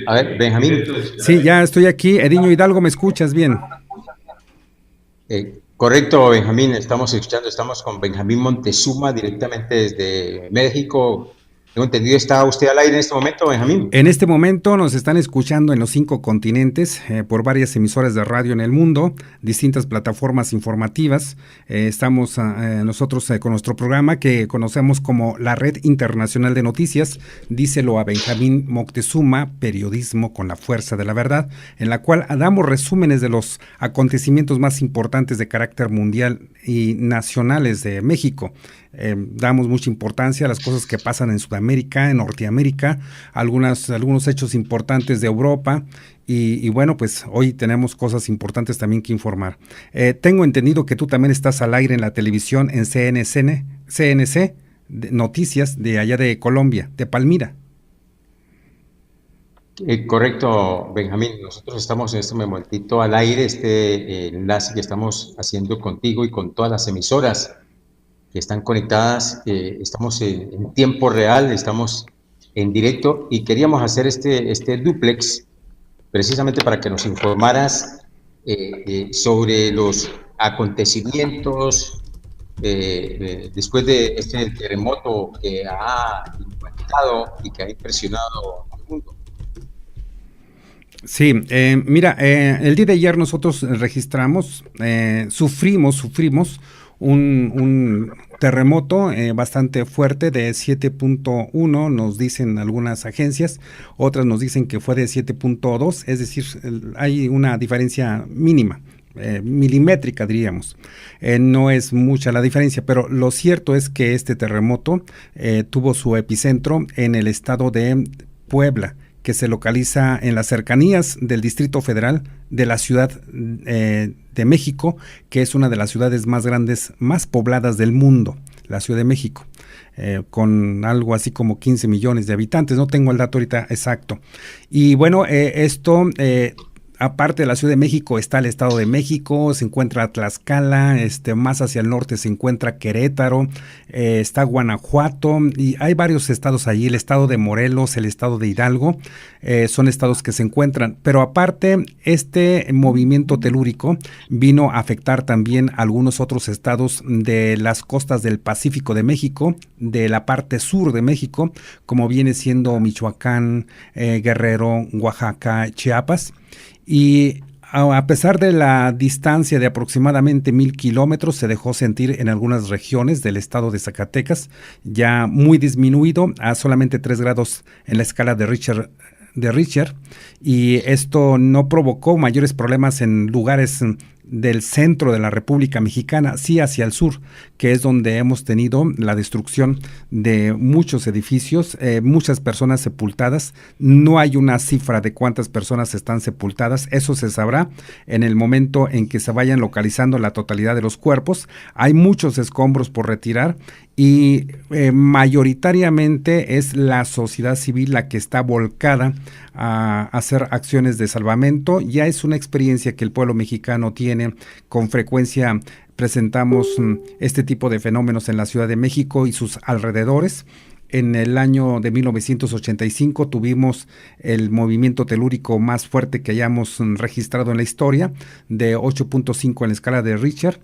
A ver, Benjamín. Sí, ya estoy aquí. Ediño Hidalgo, ¿me escuchas bien? Correcto, Benjamín, estamos escuchando, estamos con Benjamín Montezuma directamente desde México. Tengo entendido, ¿está usted al aire en este momento, Benjamín? En este momento nos están escuchando en los 5 continentes por varias emisoras de radio en el mundo, distintas plataformas informativas. Estamos nosotros con nuestro programa que conocemos como la Red Internacional de Noticias, díselo a Benjamín Moctezuma, periodismo con la fuerza de la verdad, en la cual damos resúmenes de los acontecimientos más importantes de carácter mundial y nacionales de México. Damos mucha importancia a las cosas que pasan en Sudamérica, en Norteamérica, algunos hechos importantes de Europa y bueno, pues hoy tenemos cosas importantes también que informar. Tengo entendido que tú también estás al aire en la televisión en CNC Noticias de allá de Colombia, de Palmira. Correcto, Benjamín. Nosotros estamos en este momentito al aire, enlace que estamos haciendo contigo y con todas las emisoras que están conectadas. Estamos en tiempo real, estamos en directo y queríamos hacer este duplex precisamente para que nos informaras sobre los acontecimientos después de este terremoto que ha impactado y que ha impresionado al mundo. Sí, mira, el día de ayer nosotros registramos, sufrimos un terremoto bastante fuerte de 7.1, nos dicen algunas agencias, otras nos dicen que fue de 7.2, es decir, hay una diferencia mínima. Milimétrica diríamos, no es mucha la diferencia, pero lo cierto es que este terremoto tuvo su epicentro en el estado de Puebla, que se localiza en las cercanías del Distrito Federal de la Ciudad de México, que es una de las ciudades más grandes, más pobladas del mundo, la Ciudad de México, con algo así como 15 millones de habitantes, no tengo el dato ahorita exacto. Y bueno, esto aparte de la Ciudad de México está el Estado de México, se encuentra Tlaxcala, más hacia el norte se encuentra Querétaro, está Guanajuato y hay varios estados allí, el estado de Morelos, el estado de Hidalgo, son estados que se encuentran, pero aparte este movimiento telúrico vino a afectar también algunos otros estados de las costas del Pacífico de México, de la parte sur de México, como viene siendo Michoacán, Guerrero, Oaxaca, Chiapas. Y a pesar de la distancia de aproximadamente 1,000 kilómetros, se dejó sentir en algunas regiones del estado de Zacatecas, ya muy disminuido a solamente 3 grados en la escala de Richter, y esto no provocó mayores problemas en lugares del centro de la República Mexicana, sí hacia el sur, que es donde hemos tenido la destrucción de muchos edificios, muchas personas sepultadas. No hay una cifra de cuántas personas están sepultadas, eso se sabrá en el momento en que se vayan localizando la totalidad de los cuerpos. Hay muchos escombros por retirar y mayoritariamente es la sociedad civil la que está volcada a hacer acciones de salvamento. Ya es una experiencia que el pueblo mexicano tiene con frecuencia. Presentamos este tipo de fenómenos en la Ciudad de México y sus alrededores. En el año de 1985 tuvimos el movimiento telúrico más fuerte que hayamos registrado en la historia, de 8.5 en la escala de Richter.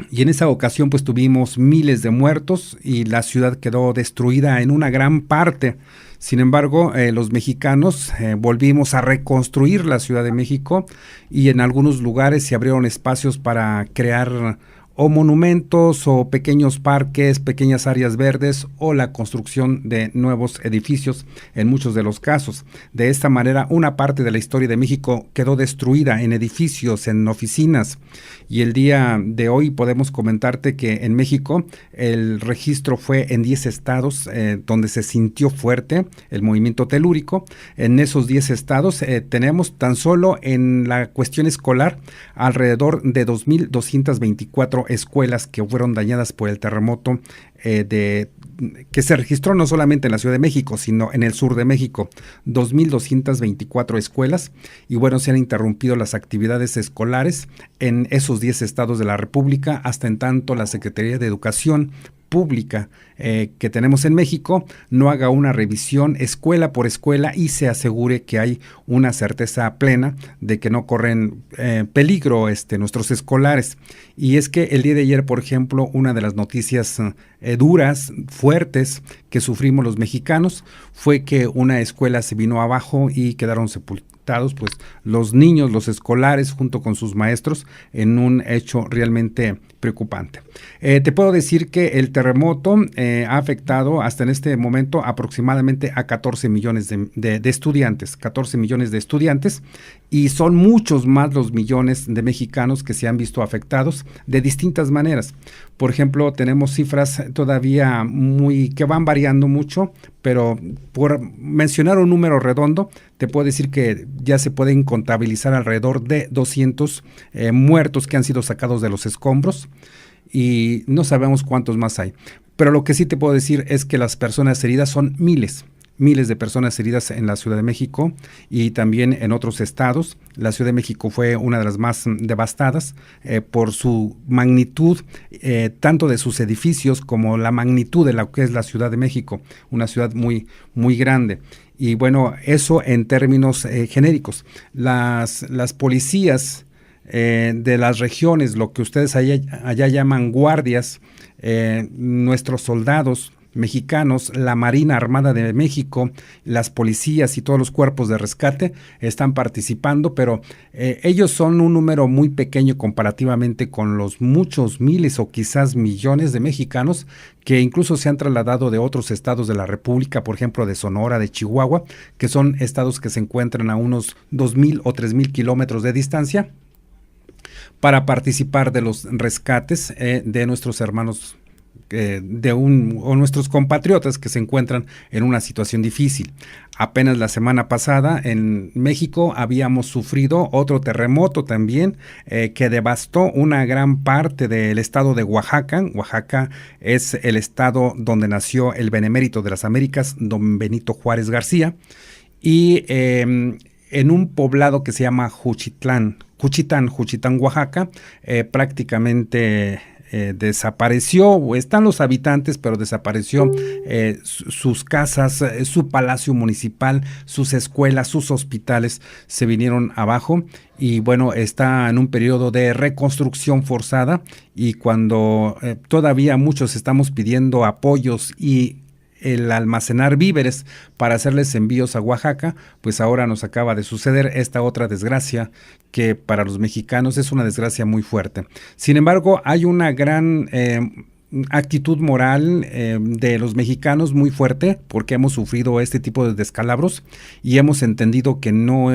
Y en esa ocasión pues tuvimos miles de muertos y la ciudad quedó destruida en una gran parte. Sin embargo, los mexicanos volvimos a reconstruir la Ciudad de México y en algunos lugares se abrieron espacios para crear o monumentos o pequeños parques, pequeñas áreas verdes o la construcción de nuevos edificios en muchos de los casos. De esta manera, una parte de la historia de México quedó destruida en edificios, en oficinas. Y el día de hoy podemos comentarte que en México el registro fue en 10 estados donde se sintió fuerte el movimiento telúrico. En esos 10 estados tenemos tan solo en la cuestión escolar alrededor de 2,224 escuelas que fueron dañadas por el terremoto que se registró no solamente en la Ciudad de México, sino en el sur de México, 2,224 escuelas, y bueno, se han interrumpido las actividades escolares en esos 10 estados de la República, hasta en tanto la Secretaría de Educación pública que tenemos en México no haga una revisión escuela por escuela y se asegure que hay una certeza plena de que no corren peligro nuestros escolares. Y es que el día de ayer, por ejemplo, una de las noticias duras, fuertes, que sufrimos los mexicanos fue que una escuela se vino abajo y quedaron sepultados pues los niños, los escolares junto con sus maestros en un hecho realmente preocupante. Te puedo decir que el terremoto ha afectado hasta en este momento aproximadamente a 14 millones de estudiantes, 14 millones de estudiantes, y son muchos más los millones de mexicanos que se han visto afectados de distintas maneras. Por ejemplo, tenemos cifras todavía que van variando mucho, pero por mencionar un número redondo, te puedo decir que ya se pueden contabilizar alrededor de 200 muertos que han sido sacados de los escombros y no sabemos cuántos más hay. Pero lo que sí te puedo decir es que las personas heridas son miles de personas heridas en la Ciudad de México y también en otros estados. La Ciudad de México fue una de las más devastadas por su magnitud, tanto de sus edificios como la magnitud de lo que es la Ciudad de México, una ciudad muy, muy grande. Y bueno, eso en términos genéricos. Las policías de las regiones, lo que ustedes allá llaman guardias, nuestros soldados mexicanos, la Marina Armada de México, las policías y todos los cuerpos de rescate están participando, pero ellos son un número muy pequeño comparativamente con los muchos miles o quizás millones de mexicanos que incluso se han trasladado de otros estados de la República, por ejemplo de Sonora, de Chihuahua, que son estados que se encuentran a unos 2,000 o 3,000 kilómetros de distancia, para participar de los rescates de nuestros hermanos o nuestros compatriotas que se encuentran en una situación difícil. Apenas la semana pasada en México habíamos sufrido otro terremoto también que devastó una gran parte del estado de Oaxaca. Oaxaca es el estado donde nació el benemérito de las Américas, don Benito Juárez García, y en un poblado que se llama Juchitán, Oaxaca, prácticamente desapareció, están los habitantes, pero desapareció sus casas, su palacio municipal, sus escuelas, sus hospitales se vinieron abajo y bueno, está en un periodo de reconstrucción forzada y cuando todavía muchos estamos pidiendo apoyos y el almacenar víveres para hacerles envíos a Oaxaca, pues ahora nos acaba de suceder esta otra desgracia que para los mexicanos es una desgracia muy fuerte. Sin embargo, hay una gran actitud moral de los mexicanos muy fuerte porque hemos sufrido este tipo de descalabros y hemos entendido que no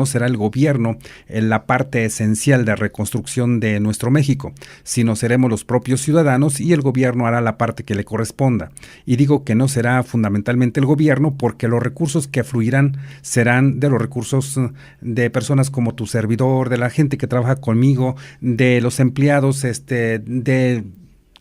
será el gobierno en la parte esencial de reconstrucción de nuestro México, sino seremos los propios ciudadanos y el gobierno hará la parte que le corresponda. Y digo que no será fundamentalmente el gobierno porque los recursos que fluirán serán de los recursos de personas como tu servidor, de la gente que trabaja conmigo, de los empleados, de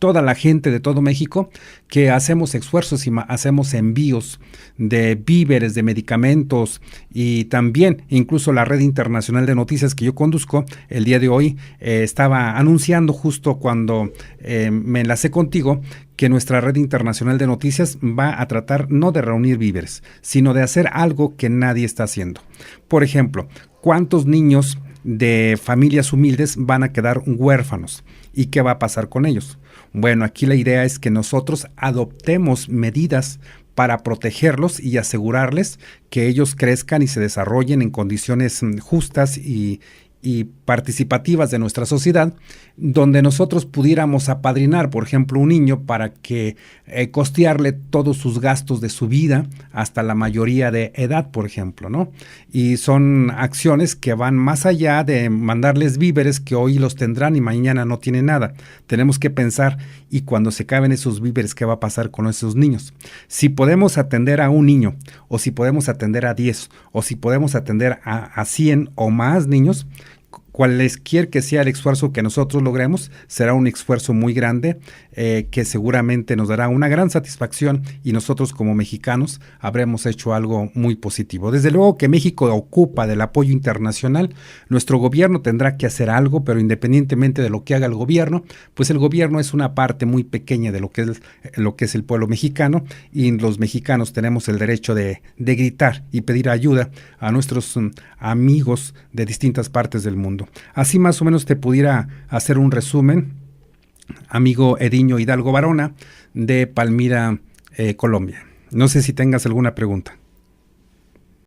toda la gente de todo México que hacemos esfuerzos y hacemos envíos de víveres, de medicamentos y también incluso la red internacional de noticias que yo conduzco el día de hoy estaba anunciando justo cuando me enlacé contigo que nuestra red internacional de noticias va a tratar no de reunir víveres, sino de hacer algo que nadie está haciendo. Por ejemplo, ¿cuántos niños de familias humildes van a quedar huérfanos? ¿Y qué va a pasar con ellos? Bueno, aquí la idea es que nosotros adoptemos medidas para protegerlos y asegurarles que ellos crezcan y se desarrollen en condiciones justas y participativas de nuestra sociedad, donde nosotros pudiéramos apadrinar, por ejemplo, un niño para que costearle todos sus gastos de su vida hasta la mayoría de edad, por ejemplo, ¿no? Y son acciones que van más allá de mandarles víveres que hoy los tendrán y mañana no tienen nada. Tenemos que pensar, y cuando se acaben esos víveres, ¿qué va a pasar con esos niños? Si podemos atender a un niño, o si podemos atender a 10, o si podemos atender a 100 o más niños, cualesquier que sea el esfuerzo que nosotros logremos, será un esfuerzo muy grande que seguramente nos dará una gran satisfacción y nosotros como mexicanos habremos hecho algo muy positivo. Desde luego que México ocupa del apoyo internacional, nuestro gobierno tendrá que hacer algo, pero independientemente de lo que haga el gobierno, pues el gobierno es una parte muy pequeña de lo que es el pueblo mexicano, y los mexicanos tenemos el derecho de gritar y pedir ayuda a nuestros amigos de distintas partes del mundo. Así más o menos te pudiera hacer un resumen, amigo Ediño Hidalgo Barona, de Palmira, Colombia. No sé si tengas alguna pregunta.